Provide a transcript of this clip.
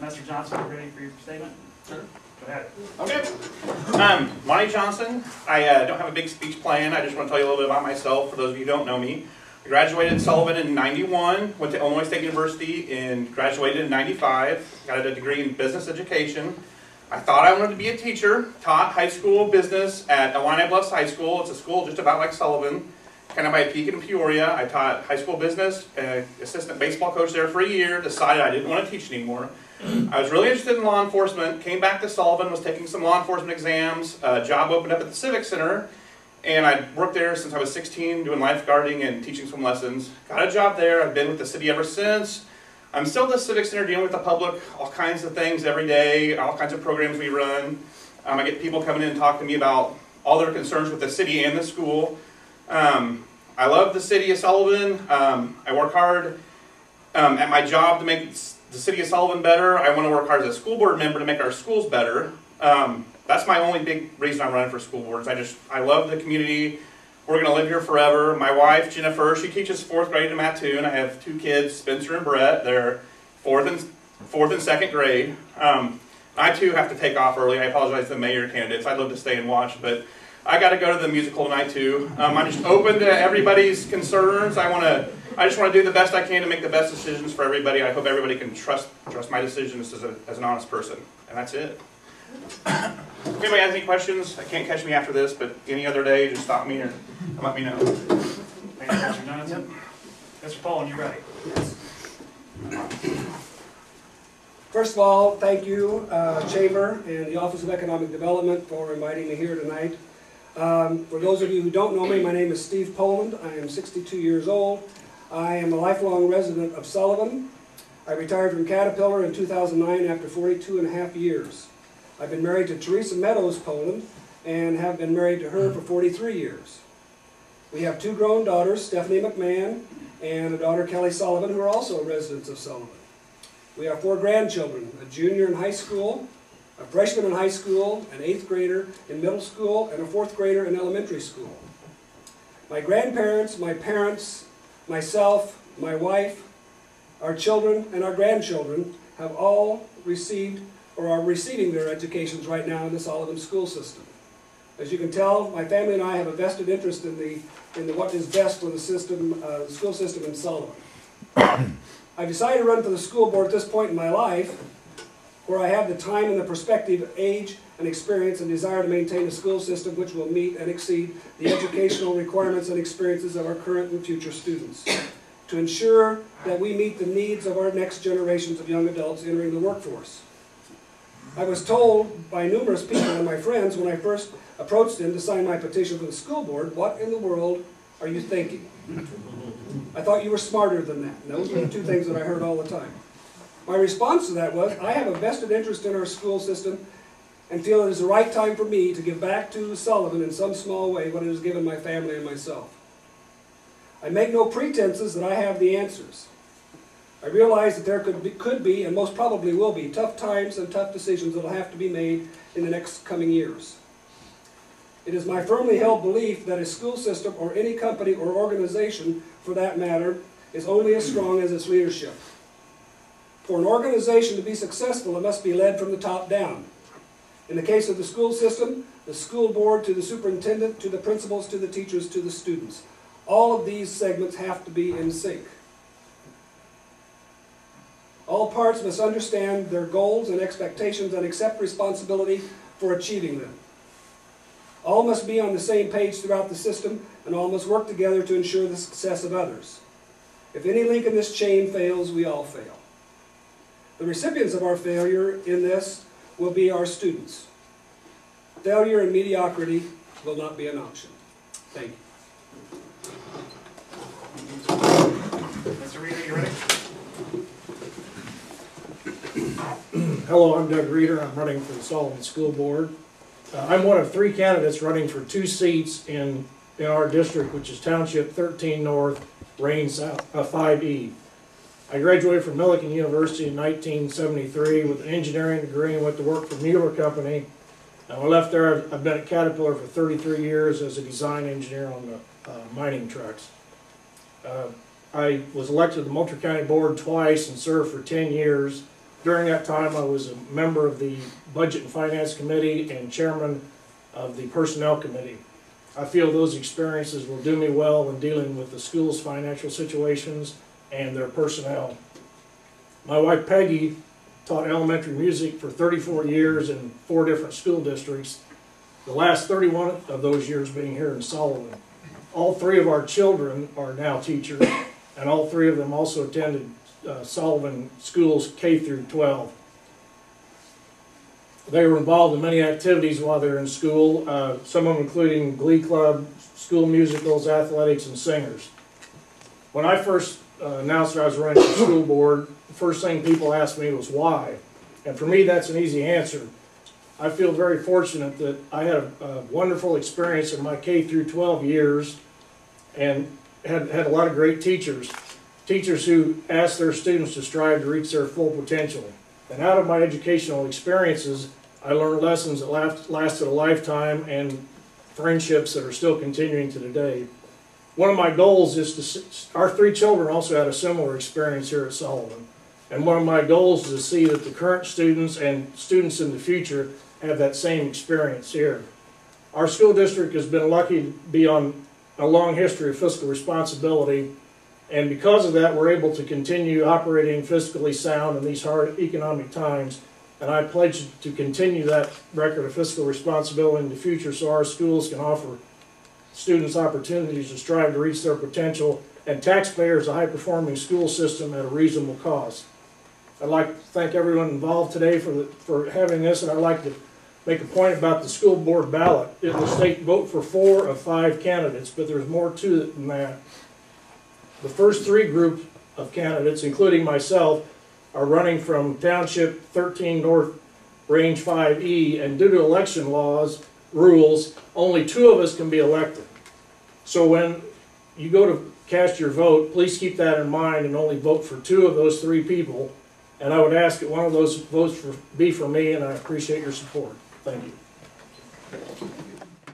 Mr. Johnson, you ready for your statement? Sure. Go ahead. Okay. Monty Johnson. I don't have a big speech plan. I just want to tell you a little bit about myself for those of you who don't know me. I graduated Sullivan in '91, went to Illinois State University and graduated in '95. Got a degree in business education. I thought I wanted to be a teacher. Taught high school business at Illini Bluffs High School. It's a school just about like Sullivan, kind of by Pekin and Peoria. I taught high school business, assistant baseball coach there for a year, decided I didn't want to teach anymore. I was really interested in law enforcement, came back to Sullivan, was taking some law enforcement exams, a job opened up at the Civic Center, and I worked there since I was 16 doing lifeguarding and teaching some lessons. Got a job there, I've been with the city ever since. I'm still at the Civic Center dealing with the public, all kinds of things every day, all kinds of programs we run. I get people coming in and talking to me about all their concerns with the city and the school. I love the city of Sullivan. I work hard at my job to make the city of Sullivan better. I want to work hard as a school board member to make our schools better. That's my only big reason I'm running for school boards. I love the community. We're going to live here forever. My wife, Jennifer, she teaches 4th grade in Mattoon. I have 2 kids, Spencer and Brett. They're 4th and 2nd grade. I too have to take off early. I apologize to the mayor candidates. I'd love to stay and watch, but I got to go to the musical tonight too. I'm just open to everybody's concerns. I just want to do the best I can to make the best decisions for everybody. I hope everybody can trust my decisions as an honest person. And that's it. If anybody has any questions, I can't catch me after this, but any other day, just stop me or let me know. Thank you, Mr. Johnson. Mr. Poland, you ready? Yes. First of all, thank you, Chamber and the Office of Economic Development for inviting me here tonight. For those of you who don't know me, my name is Steve Poland. I am 62 years old. I am a lifelong resident of Sullivan. I retired from Caterpillar in 2009 after 42 and a half years. I've been married to Teresa Meadows Poland and have been married to her for 43 years. We have 2 grown daughters, Stephanie McMahon and a daughter, Kelly Sullivan, who are also residents of Sullivan. We have 4 grandchildren, a junior in high school, a freshman in high school, an 8th grader in middle school, and a 4th grader in elementary school. My grandparents, my parents, myself, my wife, our children, and our grandchildren have all received or are receiving their educations right now in the Sullivan school system. As you can tell, my family and I have a vested interest in what is best for the system, school system in Sullivan. I decided to run for the school board at this point in my life, where I have the time and the perspective, age, and experience and desire to maintain a school system which will meet and exceed the educational requirements and experiences of our current and future students, to ensure that we meet the needs of our next generations of young adults entering the workforce. I was told by numerous people and my friends when I first approached them to sign my petition for the school board, what in the world are you thinking? I thought you were smarter than that. And those were the 2 things that I heard all the time. My response to that was, I have a vested interest in our school system and feel it is the right time for me to give back to Sullivan in some small way what it has given my family and myself. I make no pretenses that I have the answers. I realize that there could be, and most probably will be, tough times and tough decisions that will have to be made in the next coming years. It is my firmly held belief that a school system, or any company or organization for that matter, is only as strong as its leadership. For an organization to be successful, it must be led from the top down. In the case of the school system, the school board to the superintendent, to the principals, to the teachers, to the students. All of these segments have to be in sync. All parts must understand their goals and expectations and accept responsibility for achieving them. All must be on the same page throughout the system, and all must work together to ensure the success of others. If any link in this chain fails, we all fail. The recipients of our failure in this will be our students. Failure and mediocrity will not be an option. Thank you. Mr. Reeder, you ready? Hello, I'm Doug Reeder. I'm running for the Sullivan School Board. I'm one of 3 candidates running for 2 seats in our district, which is Township 13 North, Rain South, 5E. I graduated from Millikan University in 1973 with an engineering degree and went to work for Mueller Company. When I left there, I've been at Caterpillar for 33 years as a design engineer on the mining trucks. I was elected to the Moultrie County Board twice and served for 10 years. During that time, I was a member of the Budget and Finance Committee and chairman of the Personnel Committee. I feel those experiences will do me well in dealing with the school's financial situations and their personnel. My wife Peggy taught elementary music for 34 years in 4 different school districts, the last 31 of those years being here in Sullivan. All 3 of our children are now teachers, and all 3 of them also attended Sullivan schools K through 12. They were involved in many activities while they were in school, some of them including Glee Club, school musicals, athletics, and singers. When I first announced that I was running for school board, the first thing people asked me was why. And for me, that's an easy answer. I feel very fortunate that I had a wonderful experience in my K through 12 years and had a lot of great teachers. Teachers who asked their students to strive to reach their full potential. And out of my educational experiences, I learned lessons that lasted a lifetime and friendships that are still continuing to today. One of my goals is to, our 3 children also had a similar experience here at Sullivan. And one of my goals is to see that the current students and students in the future have that same experience here. Our school district has been lucky to be on a long history of fiscal responsibility, and because of that, we're able to continue operating fiscally sound in these hard economic times. And I pledge to continue that record of fiscal responsibility in the future so our schools can offer students opportunities to strive to reach their potential and taxpayers a high-performing school system at a reasonable cost. I'd like to thank everyone involved today for having this, and I'd like to make a point about the school board ballot. It will state vote for 4 of 5 candidates, but there's more to it than that. The first 3 groups of candidates, including myself, are running from Township 13 North, Range 5E, and due to election rules, only 2 of us can be elected. So when you go to cast your vote, please keep that in mind and only vote for 2 of those 3 people. And I would ask that one of those votes be for me, and I appreciate your support. Thank you.